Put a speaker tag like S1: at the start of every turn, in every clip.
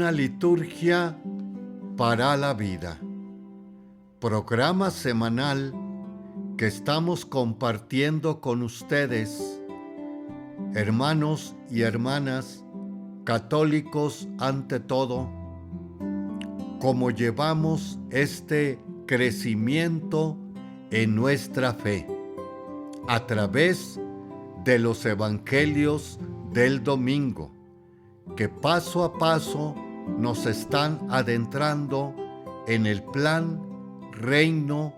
S1: una liturgia para la vida. Programa semanal que estamos compartiendo con ustedes, hermanos y hermanas, católicos ante todo, cómo llevamos este crecimiento en nuestra fe a través de los evangelios del domingo, que paso a paso nos están adentrando en el plan reino,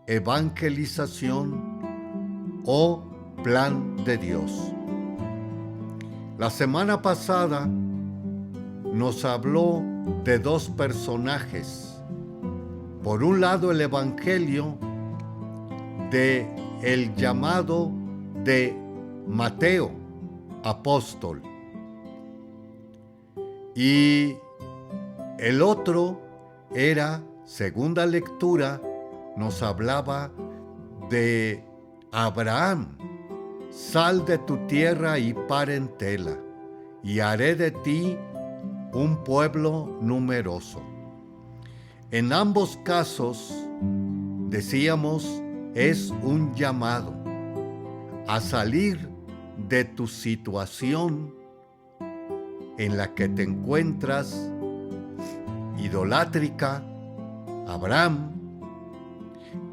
S1: evangelización o plan de Dios. La semana pasada nos habló de dos personajes. Por un lado, el evangelio de el llamado de Mateo, apóstol. Y el otro era, segunda lectura, nos hablaba de Abraham. Sal de tu tierra y parentela, y haré de ti un pueblo numeroso. En ambos casos, decíamos, es un llamado a salir de tu situación en la que te encuentras, idolátrica, Abraham,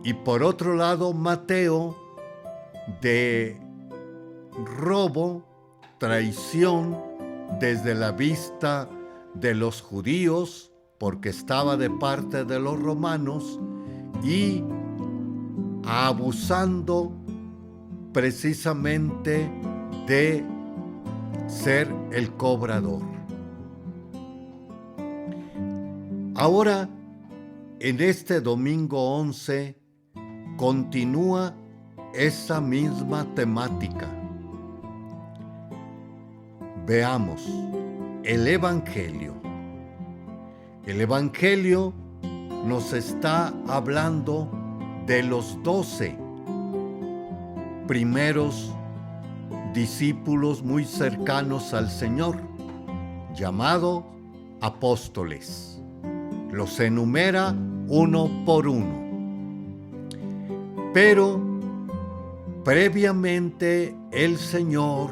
S1: y por otro lado Mateo, de robo, traición desde la vista de los judíos, porque estaba de parte de los romanos, y abusando precisamente de ser el cobrador. Ahora, en este domingo 11, continúa esa misma temática. Veamos el Evangelio. El Evangelio nos está hablando de los 12 primeros discípulos muy cercanos al Señor, llamados apóstoles. Los enumera uno por uno. Pero previamente el Señor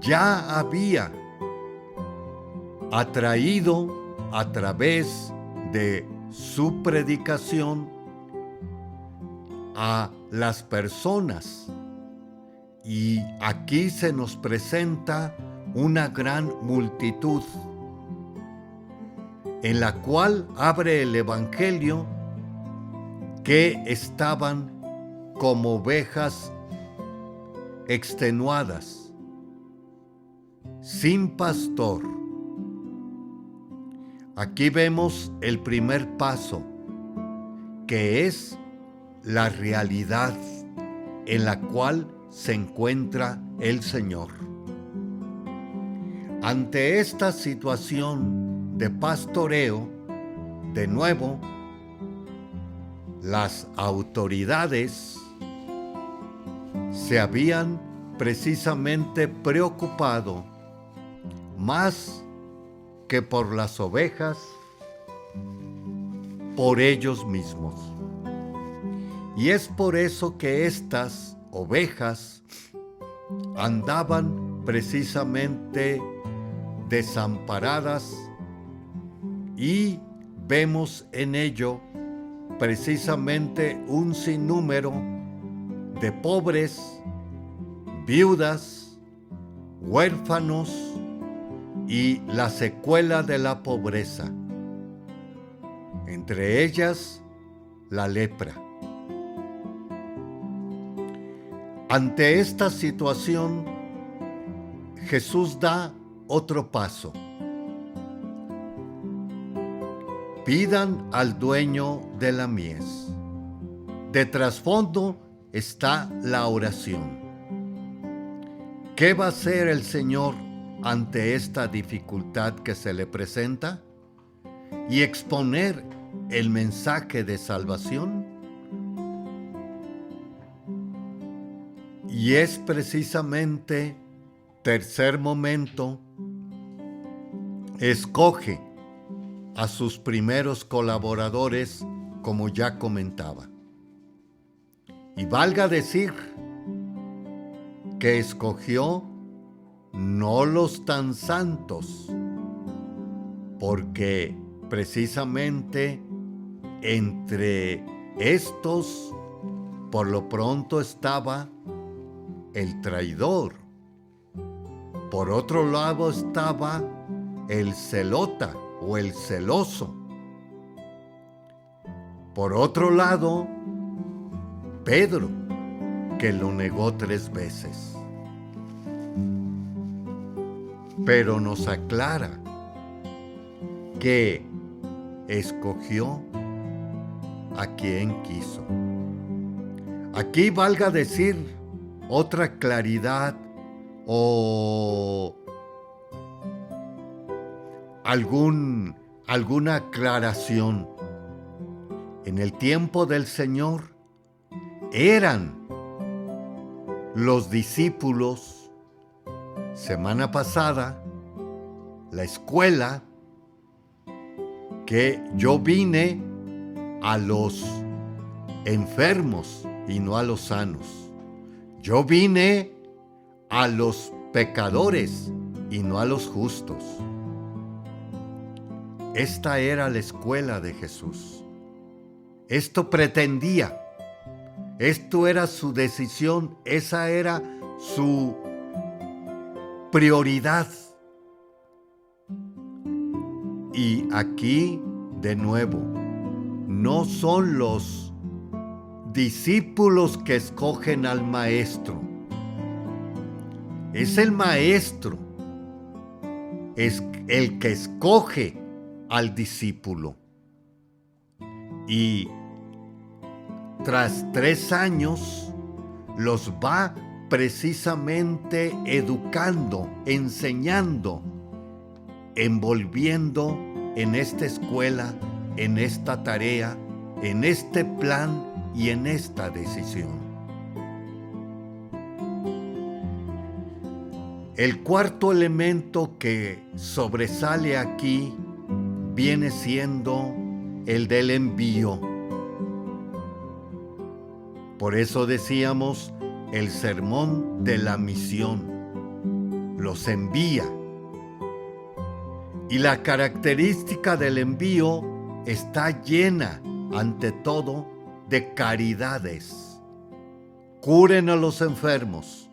S1: ya había atraído a través de su predicación a las personas, y aquí se nos presenta una gran multitud en la cual abre el Evangelio que estaban como ovejas extenuadas, sin pastor. Aquí vemos el primer paso, que es la realidad en la cual se encuentra el Señor. Ante esta situación de pastoreo, de nuevo, las autoridades se habían precisamente preocupado más que por las ovejas, por ellos mismos. Y es por eso que estas ovejas andaban precisamente desamparadas, y vemos en ello precisamente un sinnúmero de pobres, viudas, huérfanos y la secuela de la pobreza, entre ellas la lepra. Ante esta situación, Jesús da otro paso. Pidan al dueño de la mies. De trasfondo está la oración. ¿Qué va a hacer el Señor ante esta dificultad que se le presenta? Y exponer el mensaje de salvación. Y es precisamente, tercer momento, escoge a sus primeros colaboradores, como ya comentaba. Y valga decir que escogió no los tan santos, porque precisamente entre estos por lo pronto estaba el traidor. Por otro lado estaba el celota o el celoso. Por otro lado, Pedro, que lo negó 3 veces. Pero nos aclara que escogió a quien quiso. Aquí valga decir otra claridad o alguna aclaración. En el tiempo del Señor eran los discípulos. Semana pasada, la escuela, que yo vine a los enfermos y no a los sanos. Yo vine a los pecadores y no a los justos. Esta era la escuela de Jesús. Esto pretendía. Esto era su decisión. Esa era su prioridad. Y aquí, de nuevo, no son los discípulos que escogen al maestro. Es el maestro, es el que escoge al discípulo. Y tras 3 años los va precisamente educando, enseñando, envolviendo en esta escuela, en esta tarea, en este plan y en esta decisión. El cuarto elemento que sobresale aquí viene siendo el del envío. Por eso decíamos el sermón de la misión. Los envía. Y la característica del envío está llena, ante todo, de caridades. Curen a los enfermos,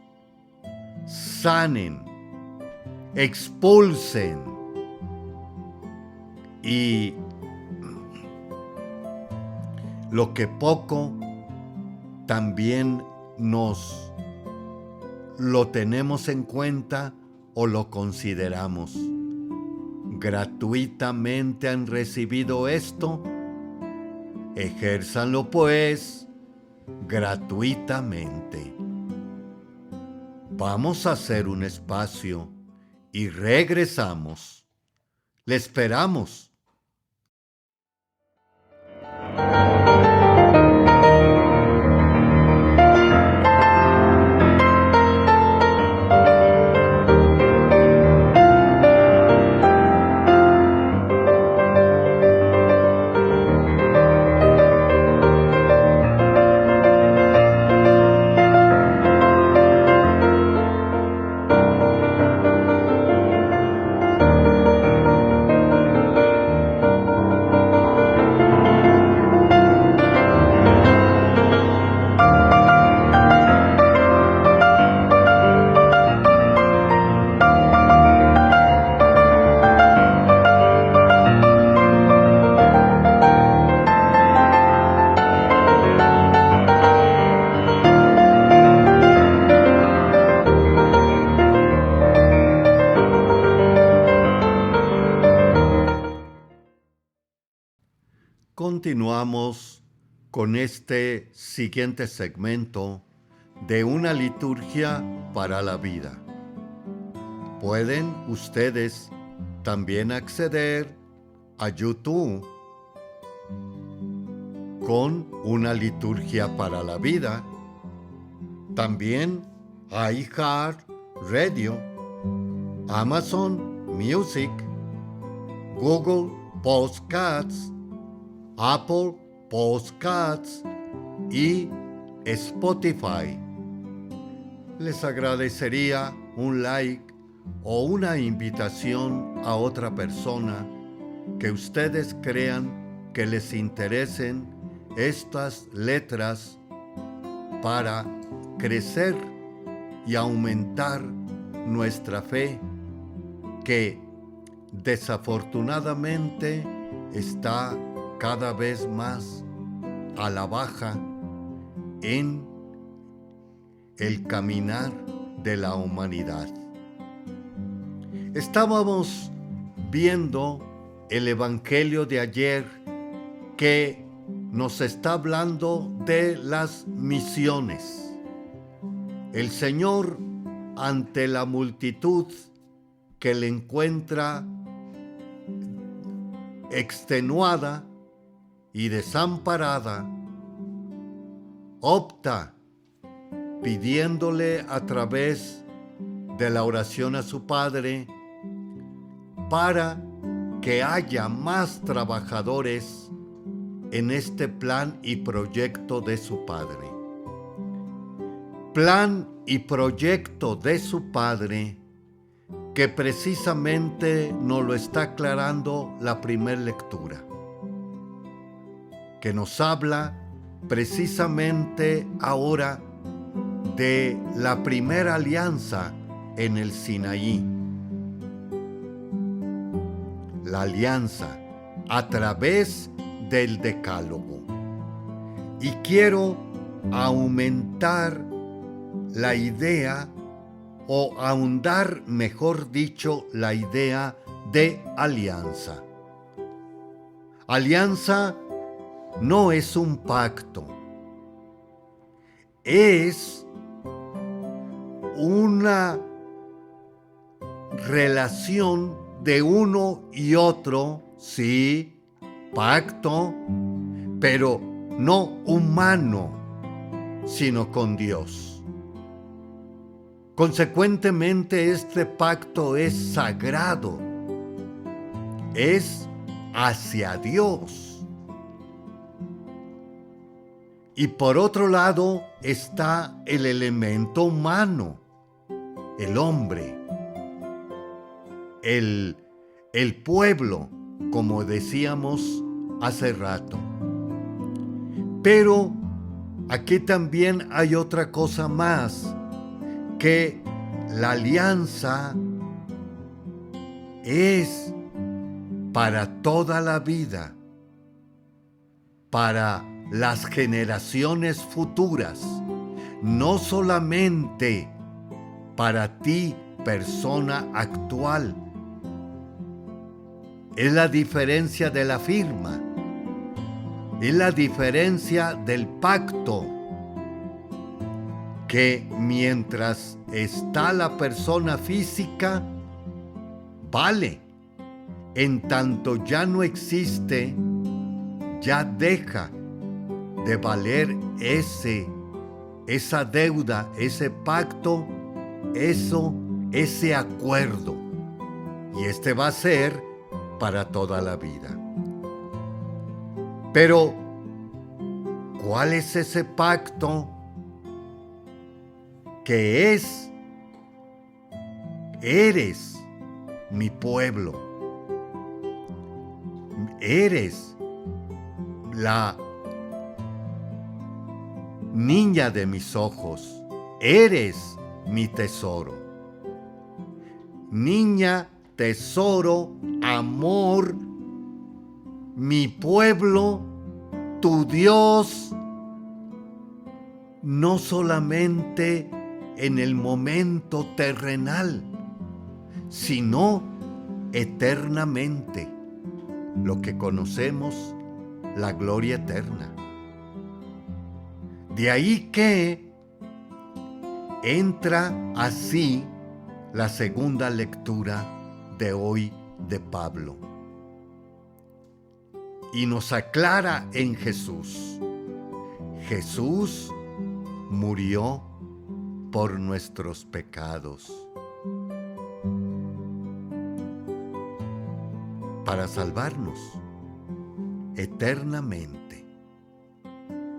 S1: sanen, expulsen y lo que poco también nos lo tenemos en cuenta o lo consideramos. Gratuitamente han recibido esto, ejérzanlo pues gratuitamente. Vamos a hacer un espacio y regresamos. Le esperamos. Continuamos con este siguiente segmento de una liturgia para la vida. Pueden ustedes también acceder a YouTube con una liturgia para la vida. También a iHeartRadio, Amazon Music Google Podcasts, Apple Podcasts y Spotify. Les agradecería un like o una invitación a otra persona que ustedes crean que les interesen estas letras para crecer y aumentar nuestra fe, que desafortunadamente está cada vez más a la baja en el caminar de la humanidad. Estábamos viendo el Evangelio de ayer que nos está hablando de las misiones. El Señor, ante la multitud que le encuentra extenuada y desamparada, opta pidiéndole a través de la oración a su Padre para que haya más trabajadores en este plan y proyecto de su Padre. Plan y proyecto de su Padre que precisamente nos lo está aclarando la primera lectura, que nos habla precisamente ahora de la primera alianza en el Sinaí. La alianza a través del Decálogo. Y quiero aumentar la idea, o ahondar, mejor dicho, la idea de alianza. Alianza no es un pacto, es una relación de uno y otro, sí, pacto, pero no humano, sino con Dios. Consecuentemente, este pacto es sagrado, es hacia Dios. Y por otro lado está el elemento humano, el hombre, el pueblo, como decíamos hace rato. Pero aquí también hay otra cosa más, que la alianza es para toda la vida, para las generaciones futuras, no solamente para ti, persona actual. Es la diferencia de la firma, es la diferencia del pacto, que mientras está la persona física, vale. En tanto ya no existe, ya deja de valer esa deuda, ese pacto, ese acuerdo. Y este va a ser para toda la vida. Pero, ¿cuál es ese pacto? Que eres mi pueblo, eres la niña de mis ojos, eres mi tesoro. Niña, tesoro, amor, mi pueblo, tu Dios, no solamente en el momento terrenal, sino eternamente, lo que conocemos, la gloria eterna. De ahí que entra así la segunda lectura de hoy de Pablo, y nos aclara en Jesús. Jesús murió por nuestros pecados, para salvarnos eternamente,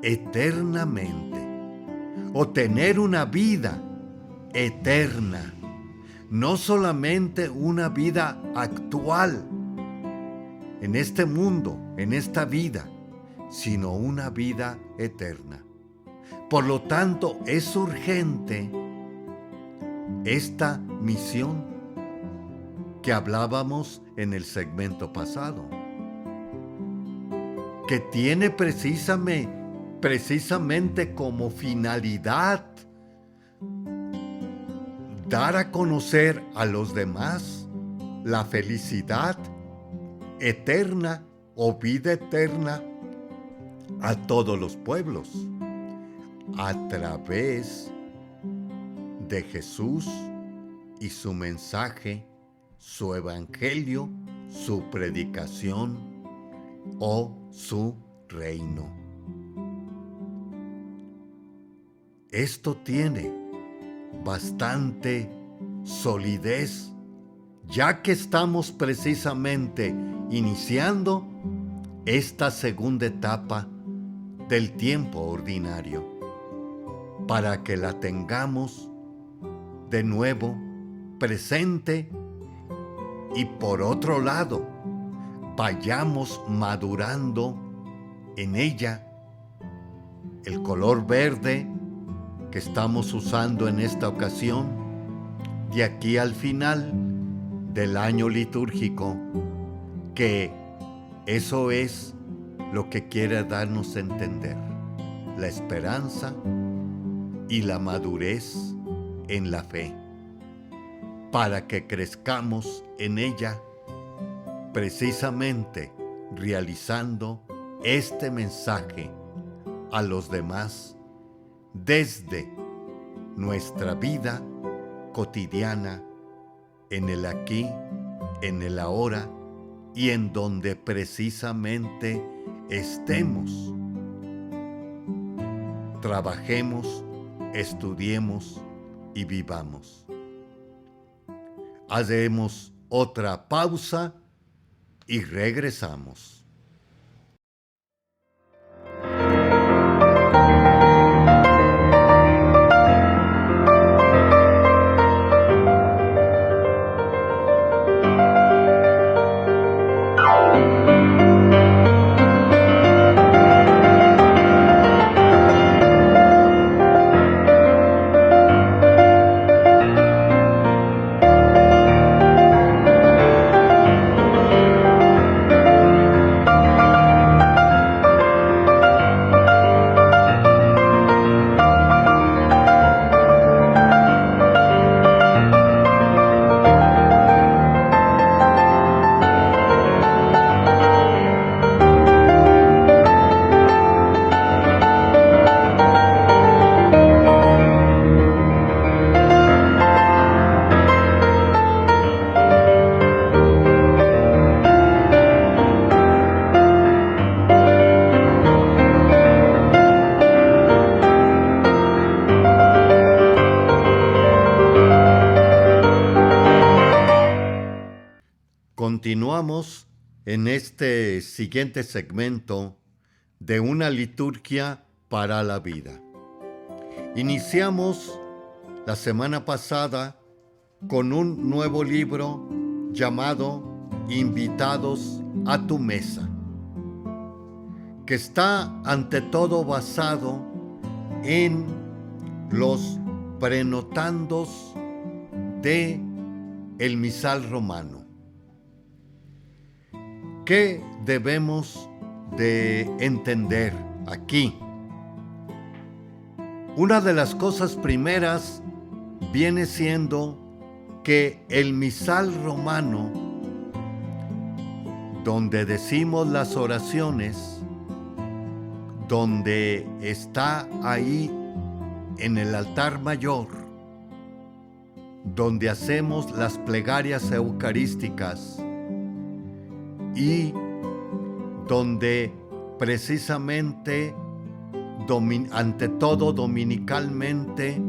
S1: eternamente, o tener una vida eterna, no solamente una vida actual en este mundo, en esta vida, sino una vida eterna. Por lo tanto, es urgente esta misión que hablábamos en el segmento pasado, que tiene precisamente como finalidad dar a conocer a los demás la felicidad eterna o vida eterna a todos los pueblos a través de Jesús y su mensaje, su evangelio, su predicación o su reino. Esto tiene bastante solidez, ya que estamos precisamente iniciando esta segunda etapa del tiempo ordinario, para que la tengamos de nuevo presente y por otro lado vayamos madurando en ella el color verde que estamos usando en esta ocasión, de aquí al final del año litúrgico, que eso es lo que quiere darnos a entender, la esperanza y la madurez en la fe, para que crezcamos en ella, precisamente realizando este mensaje a los demás desde nuestra vida cotidiana, en el aquí, en el ahora y en donde precisamente estemos. Trabajemos, estudiemos y vivamos. Hacemos otra pausa y regresamos. Continuamos en este siguiente segmento de una liturgia para la vida. Iniciamos la semana pasada con un nuevo libro llamado Invitados a tu mesa, que está ante todo basado en los prenotandos de el misal romano. ¿Qué debemos de entender aquí? Una de las cosas primeras viene siendo que el misal romano, donde decimos las oraciones, donde está ahí en el altar mayor, donde hacemos las plegarias eucarísticas y donde precisamente, ante todo dominicalmente,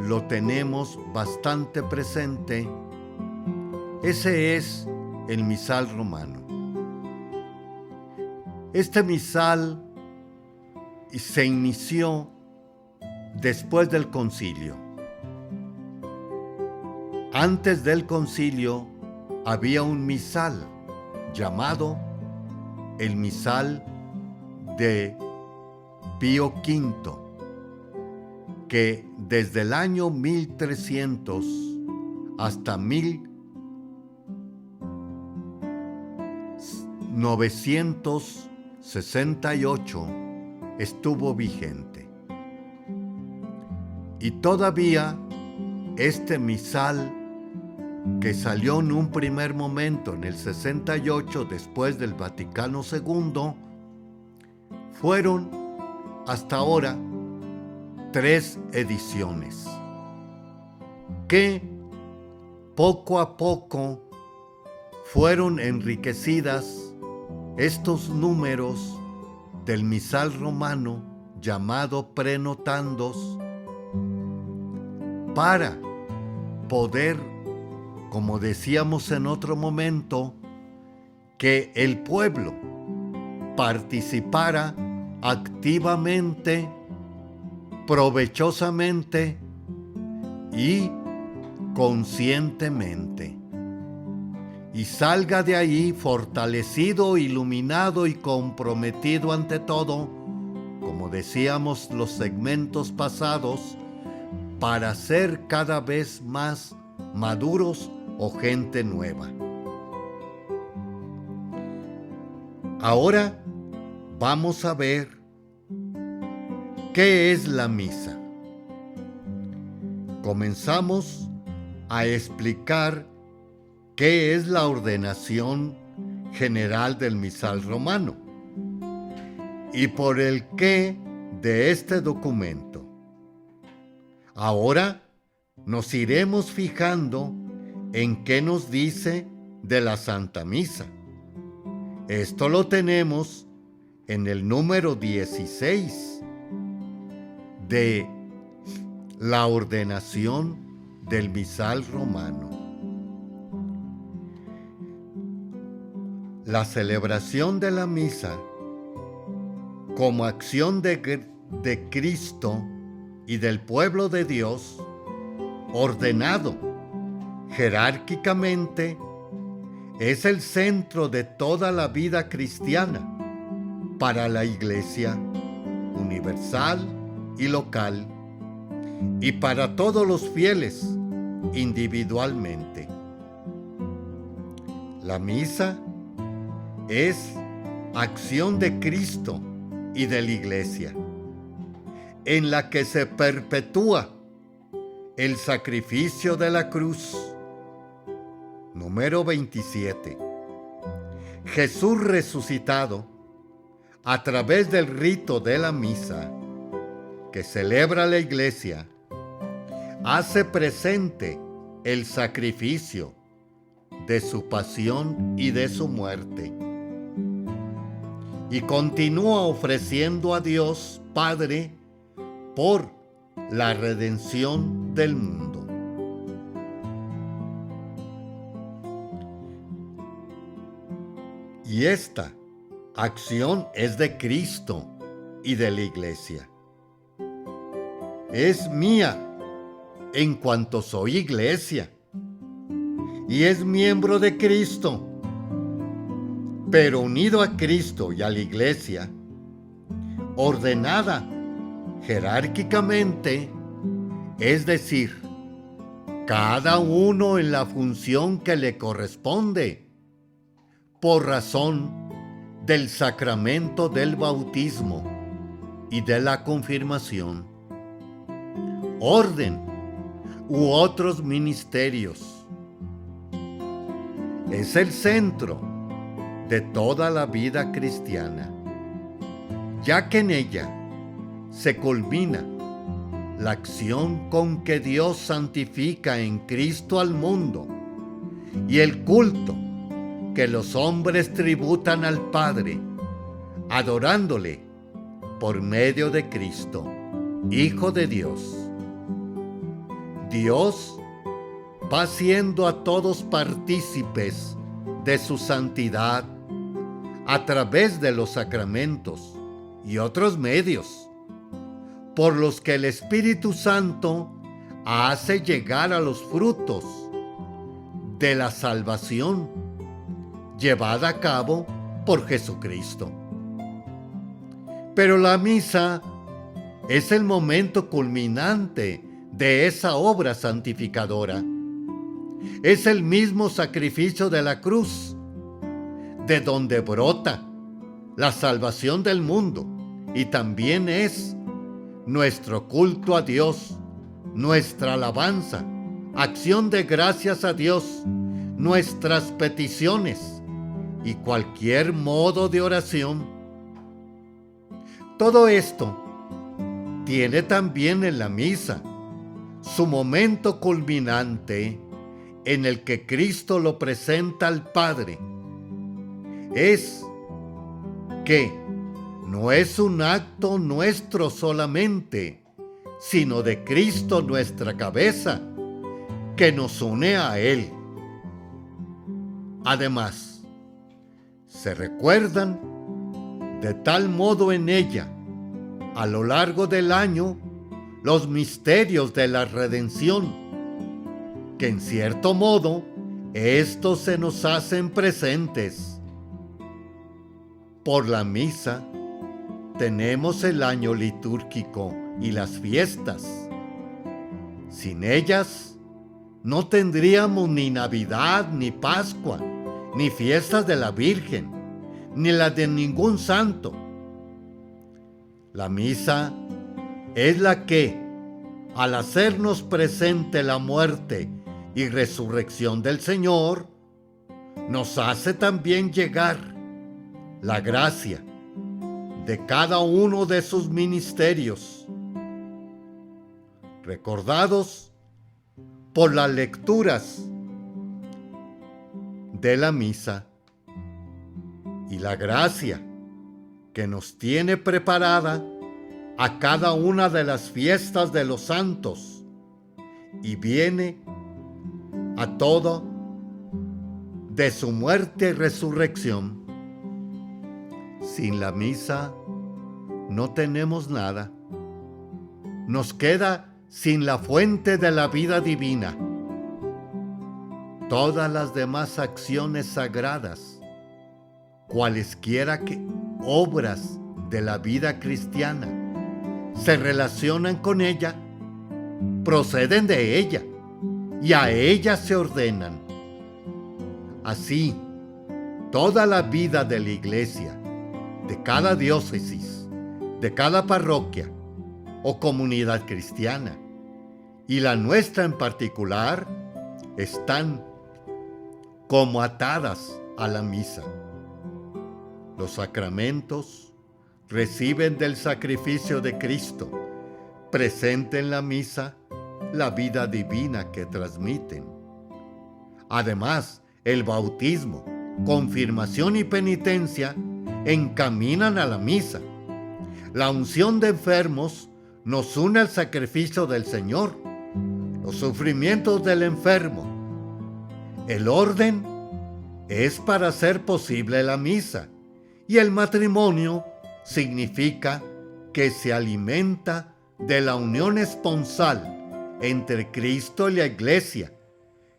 S1: lo tenemos bastante presente. Ese es el misal romano. Este misal se inició después del concilio. Antes del concilio había un misal llamado el misal de Pío V, que desde el año 1300 hasta 1968 estuvo vigente. Y todavía este misal, que salió en un primer momento en el 68 después del Vaticano II, fueron hasta ahora 3 ediciones que poco a poco fueron enriquecidas estos números del misal romano llamado prenotandos para poder, como decíamos en otro momento, que el pueblo participara activamente, provechosamente y conscientemente, y salga de ahí fortalecido, iluminado y comprometido ante todo, como decíamos los segmentos pasados, para ser cada vez más maduros o gente nueva. Ahora vamos a ver qué es la misa. Comenzamos a explicar qué es la ordenación general del misal romano y por el qué de este documento. Ahora nos iremos fijando en qué nos dice de la Santa Misa. Esto lo tenemos en el número 16 de la ordenación del misal romano. La celebración de la misa como acción de Cristo y del pueblo de Dios, ordenado jerárquicamente, es el centro de toda la vida cristiana para la Iglesia universal y local, y para todos los fieles individualmente. La misa es acción de Cristo y de la Iglesia, en la que se perpetúa el sacrificio de la cruz. Número 27. Jesús resucitado, a través del rito de la misa que celebra la Iglesia, hace presente el sacrificio de su pasión y de su muerte, y continúa ofreciendo a Dios Padre por la redención del mundo. Y esta acción es de Cristo y de la Iglesia. Es mía en cuanto soy Iglesia, y es miembro de Cristo, pero unido a Cristo y a la Iglesia, ordenada jerárquicamente, es decir, cada uno en la función que le corresponde, por razón del sacramento del bautismo y de la confirmación, orden u otros ministerios. Es el centro de toda la vida cristiana, ya que en ella se culmina la acción con que Dios santifica en Cristo al mundo y el culto que los hombres tributan al Padre, adorándole por medio de Cristo, Hijo de Dios. Dios va haciendo a todos partícipes de su santidad a través de los sacramentos y otros medios, por los que el Espíritu Santo hace llegar a los frutos de la salvación llevada a cabo por Jesucristo. Pero la misa es el momento culminante de esa obra santificadora. Es el mismo sacrificio de la cruz, de donde brota la salvación del mundo, y también es nuestro culto a Dios, nuestra alabanza, acción de gracias a Dios, nuestras peticiones y cualquier modo de oración. Todo esto tiene también en la misa su momento culminante en el que Cristo lo presenta al Padre. Es que no es un acto nuestro solamente, sino de Cristo nuestra cabeza, que nos une a Él. Además, se recuerdan de tal modo en ella, a lo largo del año, los misterios de la redención, que en cierto modo, estos se nos hacen presentes. Por la misa, tenemos el año litúrgico y las fiestas. Sin ellas, no tendríamos ni Navidad, ni Pascua, ni fiestas de la Virgen, ni las de ningún santo. La misa es la que, al hacernos presente la muerte y resurrección del Señor, nos hace también llegar la gracia de cada uno de sus ministerios, recordados por las lecturas de la misa, y la gracia que nos tiene preparada a cada una de las fiestas de los santos, y viene a todo de su muerte y resurrección. Sin la misa no tenemos nada. Nos queda sin la fuente de la vida divina. Todas las demás acciones sagradas, cualesquiera que obras de la vida cristiana, se relacionan con ella, proceden de ella y a ella se ordenan. Así, toda la vida de la Iglesia, de cada diócesis, de cada parroquia o comunidad cristiana, y la nuestra en particular, están como atadas a la misa. Los sacramentos reciben del sacrificio de Cristo, presente en la misa, la vida divina que transmiten. Además, el bautismo, confirmación y penitencia encaminan a la misa. La unción de enfermos nos une al sacrificio del Señor, los sufrimientos del enfermo. El orden es para hacer posible la misa, y el matrimonio significa que se alimenta de la unión esponsal entre Cristo y la Iglesia,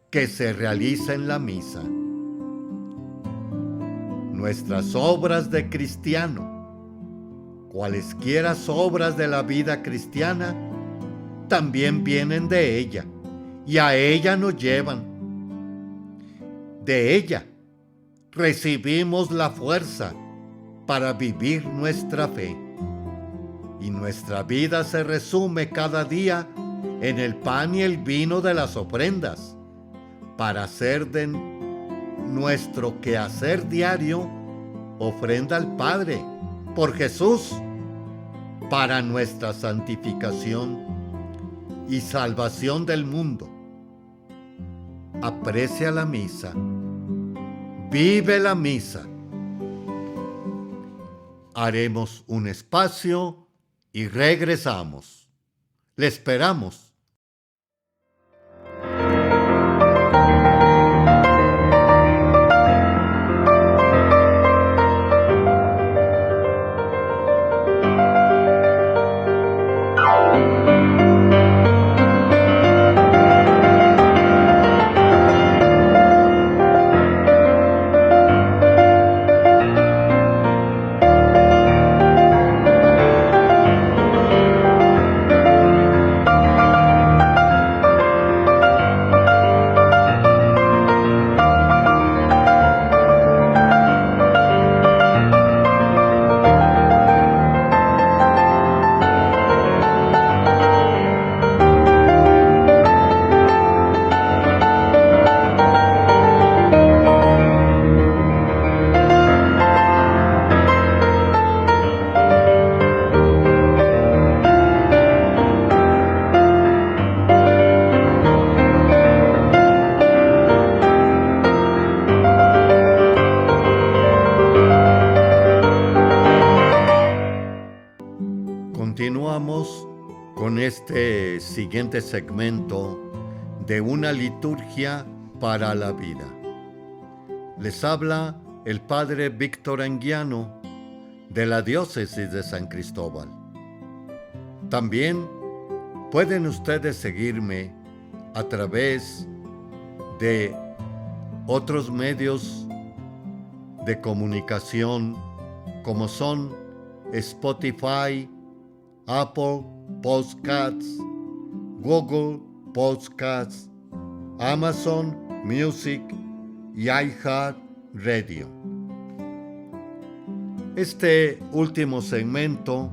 S1: que se realiza en la misa. Nuestras obras de cristiano, cualesquiera obras de la vida cristiana, también vienen de ella, y a ella nos llevan. De ella recibimos la fuerza para vivir nuestra fe, y nuestra vida se resume cada día en el pan y el vino de las ofrendas, para hacer de nuestro quehacer diario ofrenda al Padre por Jesús, para nuestra santificación y salvación del mundo. Aprecia la misa, vive la misa. Haremos un espacio y regresamos. Le esperamos. Continuamos con este siguiente segmento de una liturgia para la vida. Les habla el Padre Víctor Anguiano de la Diócesis de San Cristóbal. También pueden ustedes seguirme a través de otros medios de comunicación como son Spotify, Apple Podcasts, Google Podcasts, Amazon Music y iHeartRadio. Este último segmento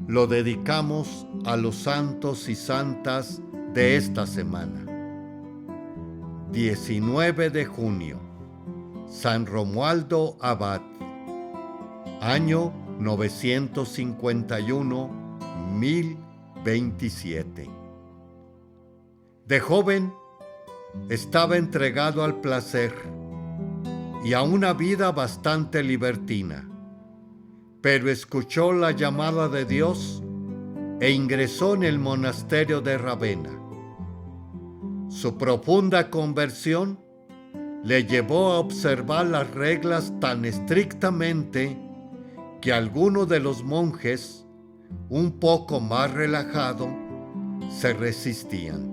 S1: lo dedicamos a los santos y santas de esta semana. 19 de junio, San Romualdo Abad, año 951-1027. De joven estaba entregado al placer y a una vida bastante libertina, pero escuchó la llamada de Dios e ingresó en el monasterio de Ravenna. Su profunda conversión le llevó a observar las reglas tan estrictamente que algunos de los monjes, un poco más relajados, se resistían.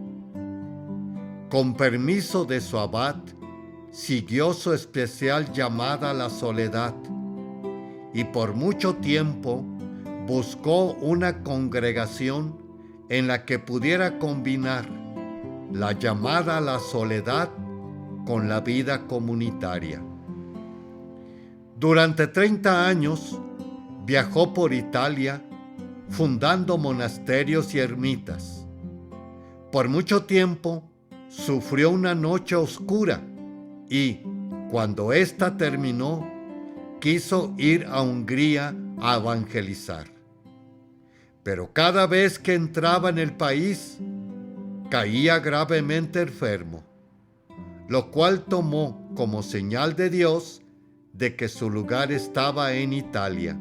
S1: Con permiso de su abad, siguió su especial llamada a la soledad y por mucho tiempo buscó una congregación en la que pudiera combinar la llamada a la soledad con la vida comunitaria. Durante 30 años viajó por Italia fundando monasterios y ermitas. Por mucho tiempo sufrió una noche oscura y, cuando ésta terminó, quiso ir a Hungría a evangelizar. Pero cada vez que entraba en el país, caía gravemente enfermo, lo cual tomó como señal de Dios de que su lugar estaba en Italia.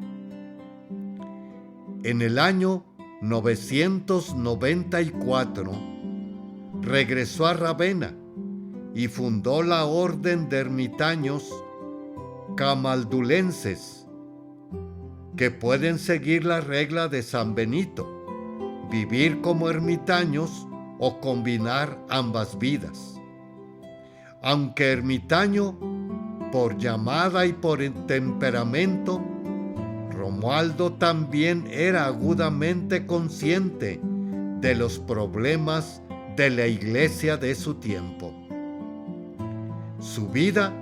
S1: En el año 994 regresó a Ravenna y fundó la orden de ermitaños camaldulenses, que pueden seguir la regla de San Benito, vivir como ermitaños o combinar ambas vidas. Aunque ermitaño por llamada y por temperamento, Romualdo también era agudamente consciente de los problemas de la iglesia de su tiempo. Su vida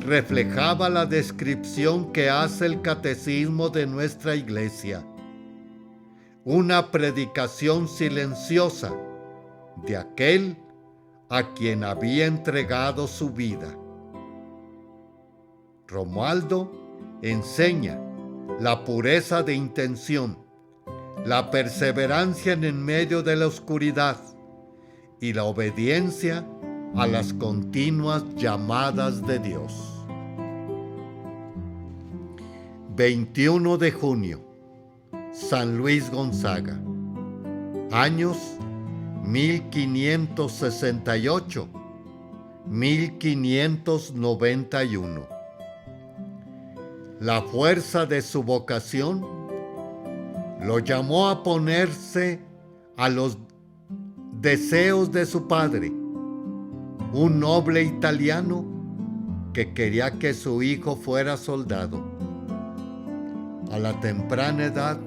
S1: reflejaba la descripción que hace el catecismo de nuestra iglesia: una predicación silenciosa de aquel a quien había entregado su vida. Romualdo enseña la pureza de intención, la perseverancia en medio de la oscuridad y la obediencia a las continuas llamadas de Dios. 21 de junio, San Luis Gonzaga, años 1568-1591. La fuerza de su vocación lo llamó a ponerse a los deseos de su padre, un noble italiano que quería que su hijo fuera soldado. A la temprana edad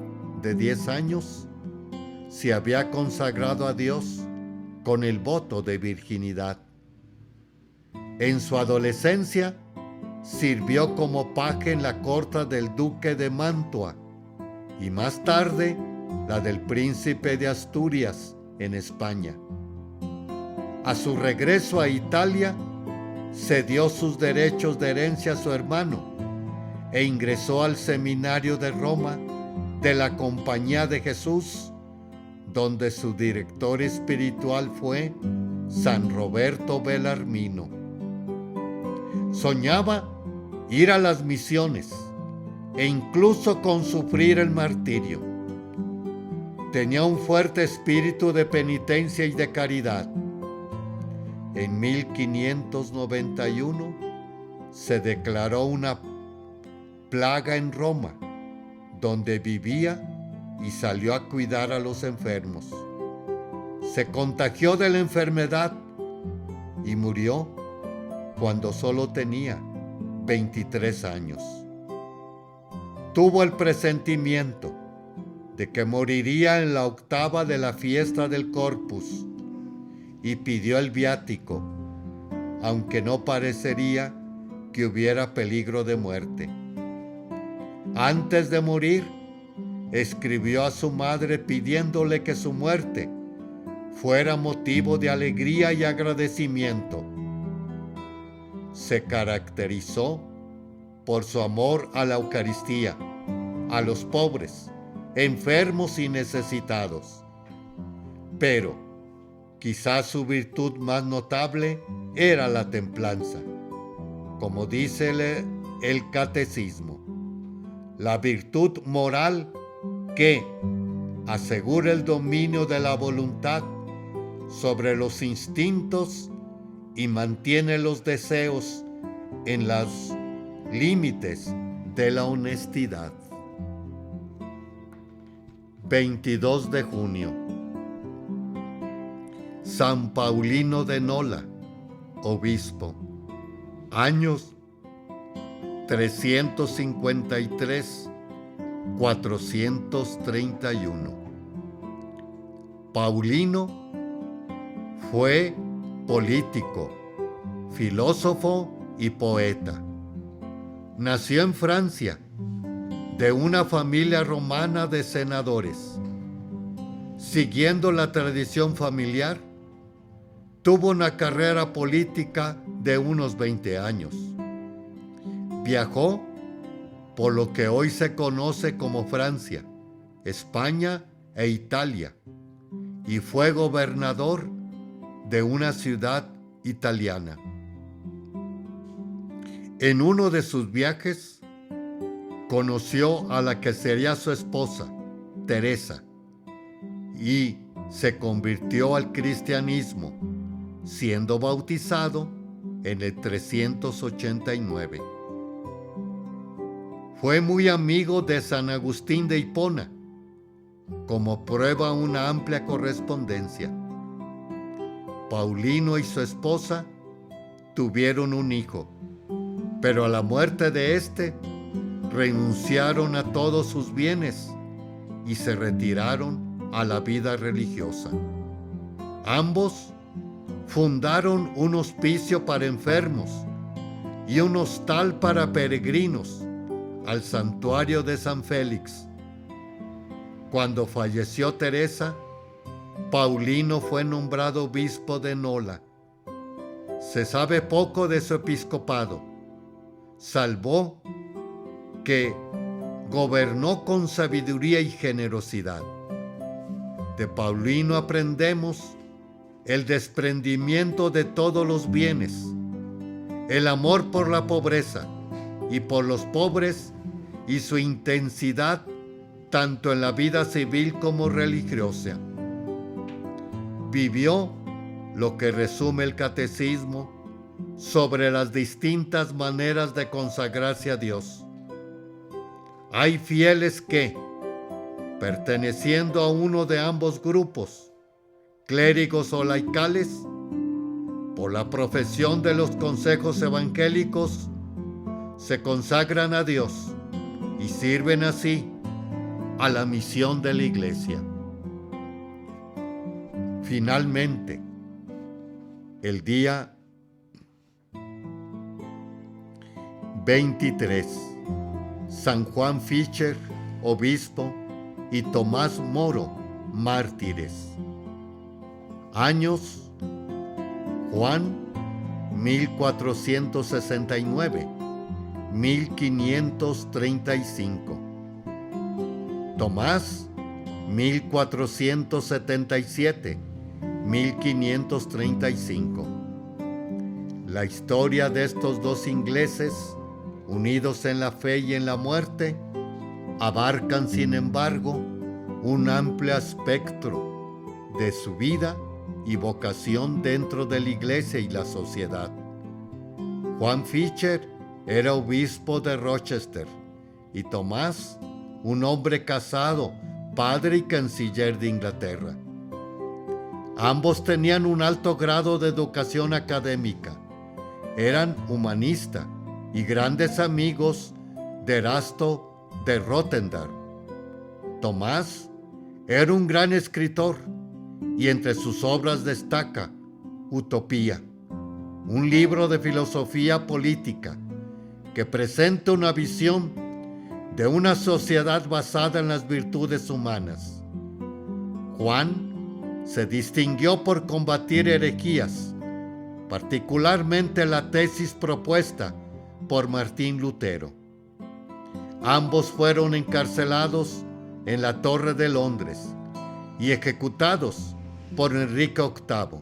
S1: de 10 años, se había consagrado a Dios con el voto de virginidad. En su adolescencia, sirvió como paje en la corte del duque de Mantua y más tarde la del príncipe de Asturias en España. A su regreso a Italia, cedió sus derechos de herencia a su hermano e ingresó al seminario de Roma de la Compañía de Jesús, donde su director espiritual fue San Roberto Bellarmino. Soñaba ir a las misiones e incluso con sufrir el martirio. tenía un fuerte espíritu de penitencia y de caridad. En 1591 se declaró una plaga en Roma, donde vivía y salió a cuidar a los enfermos. Se contagió de la enfermedad y murió cuando solo tenía 23 años. Tuvo el presentimiento de que moriría en la octava de la fiesta del Corpus y pidió el viático, aunque no parecería que hubiera peligro de muerte. Antes de morir, escribió a su madre pidiéndole que su muerte fuera motivo de alegría y agradecimiento. Se caracterizó por su amor a la Eucaristía, a los pobres, enfermos y necesitados. Pero quizás su virtud más notable era la templanza. Como dice el catecismo, la virtud moral que asegura el dominio de la voluntad sobre los instintos y mantiene los deseos en los límites de la honestidad. 22 de junio. San Paulino de Nola, obispo. Años 353-431. Paulino fue político, filósofo y poeta. Nació en Francia, de una familia romana de senadores. Siguiendo la tradición familiar, tuvo una carrera política de unos 20 años. Viajó por lo que hoy se conoce como Francia, España e Italia, y fue gobernador de una ciudad italiana. En uno de sus viajes, conoció a la que sería su esposa, Teresa, y se convirtió al cristianismo, siendo bautizado en el 389. Fue muy amigo de San Agustín de Hipona, como prueba una amplia correspondencia. Paulino y su esposa tuvieron un hijo, pero a la muerte de éste renunciaron a todos sus bienes y se retiraron a la vida religiosa. Ambos fundaron un hospicio para enfermos y un hostal para peregrinos al santuario de San Félix. Cuando falleció Teresa, Paulino fue nombrado obispo de Nola. Se sabe poco de su episcopado, salvo que gobernó con sabiduría y generosidad. De Paulino aprendemos el desprendimiento de todos los bienes, el amor por la pobreza y por los pobres y su intensidad tanto en la vida civil como religiosa. Vivió lo que resume el catecismo sobre las distintas maneras de consagrarse a Dios. Hay fieles que, perteneciendo a uno de ambos grupos, clérigos o laicales, por la profesión de los consejos evangélicos, se consagran a Dios y sirven así a la misión de la Iglesia. Finalmente, el día 23, San Juan Fischer, obispo, y Tomás Moro, mártires. Años: Juan 1469-1535. Tomás 1477-1535. La historia de estos dos ingleses, unidos en la fe y en la muerte, abarcan, sin embargo, un amplio espectro de su vida y vocación dentro de la iglesia y la sociedad. Juan Fisher era obispo de Rochester y Tomás, un hombre casado, padre y canciller de Inglaterra. Ambos tenían un alto grado de educación académica, eran humanistas y grandes amigos de Erasto de Rotterdam. Tomás era un gran escritor y entre sus obras destaca Utopía, un libro de filosofía política que presenta una visión de una sociedad basada en las virtudes humanas. Juan se distinguió por combatir herejías, particularmente la tesis propuesta por Martín Lutero. Ambos fueron encarcelados en la Torre de Londres y ejecutados por Enrique VIII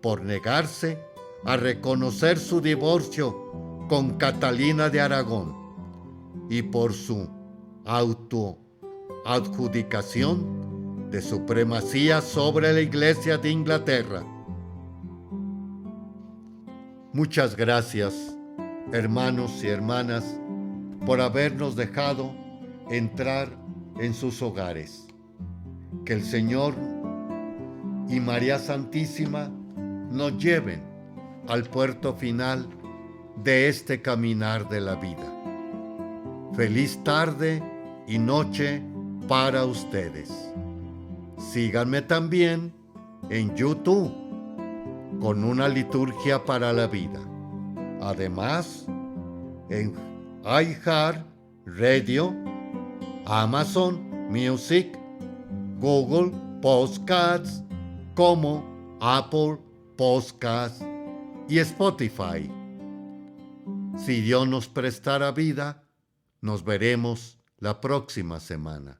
S1: por negarse a reconocer su divorcio con Catalina de Aragón y por su autoadjudicación de supremacía sobre la Iglesia de Inglaterra. Muchas gracias, hermanos y hermanas, por habernos dejado entrar en sus hogares. Que el Señor y María Santísima nos lleven al puerto final de este caminar de la vida. Feliz tarde y noche para ustedes. Síganme también en YouTube con una liturgia para la vida. Además, en iHeart Radio, Amazon Music, Google Podcasts, como Apple Podcasts y Spotify. Si Dios nos prestara vida, nos veremos la próxima semana.